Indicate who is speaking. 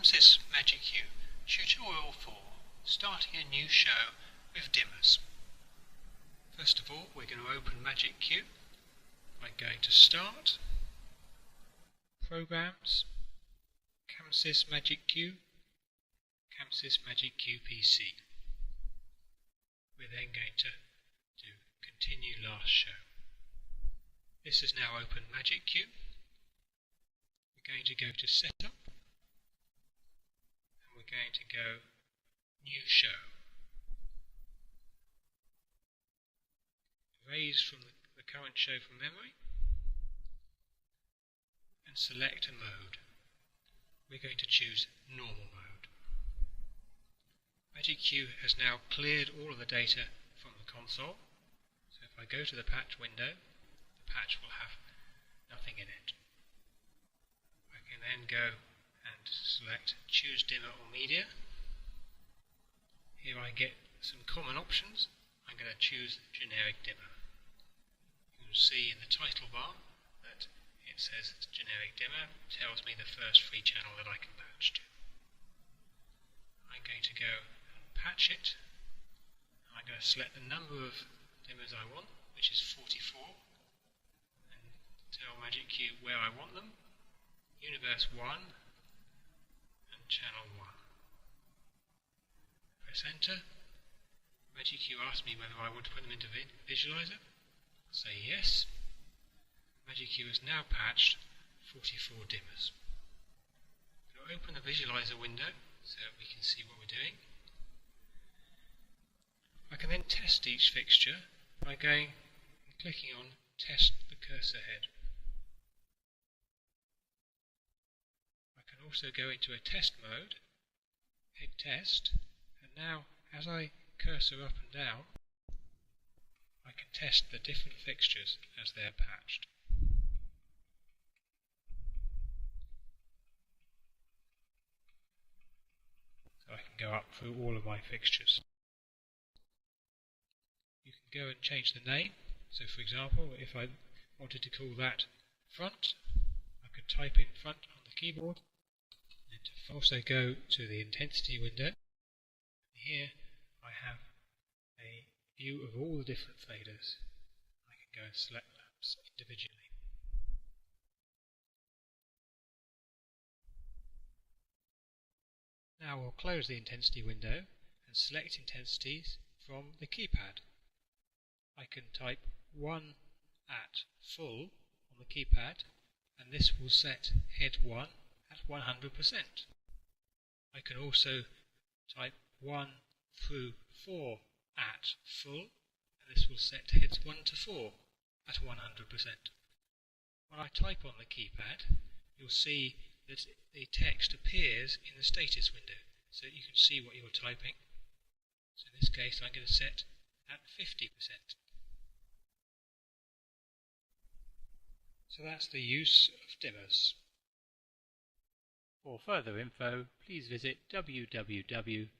Speaker 1: CAMSYS MagicQ Tutorial 4, starting a new show with dimmers. First of all, we're going to open MagicQ by going to Start, Programs, CAMSYS MagicQ, CAMSYS MagicQ PC. We're then going to do Continue Last Show. This is now open MagicQ. We're going to go to Setup, and we're going to go New Show. Erase from the current show from memory, and select a mode. We're going to choose Normal Mode. MagicQ has now cleared all of the data from the console, so if I go to the patch window, the patch will have nothing in it. I can then go and select Choose Dimmer or Media. Here I get some common options. I'm going to choose Generic Dimmer. You can see in the title bar that it says it's Generic Dimmer, tells me the first free channel that I can patch to. I'm going to go and patch it. I'm going to select the number of dimmers I want, which is 44, and tell MagicQ where I want them, Universe 1 and Channel 1. Press Enter. MagicQ asks me whether I want to put them into Visualizer. Say yes. MagicQ has now patched 44 dimmers. We'll open the Visualizer window so that we can see what we're doing. I can then test each fixture by going and clicking on Test the Cursor Head. I can also go into a test mode, Head Test, and now as I cursor up and down, I can test the different fixtures as they're patched. So I can go up through all of my fixtures. You can go and change the name. So for example, if I wanted to call that front, I could type in front on the keyboard, and also go to the intensity window. Here I have a view of all the different faders. I can go and select lamps individually. Now we'll close the intensity window and select intensities from the keypad. I can type 1 at full on the keypad, and this will set head 1 at 100%. I can also type 1 through 4 at full, and this will set heads 1 to 4 at 100%. When I type on the keypad, you'll see that the text appears in the status window, so you can see what you're typing. So in this case I'm going to set at 50%. So that's the use of dimmers. For further info, please visit www.camsys.co.uk.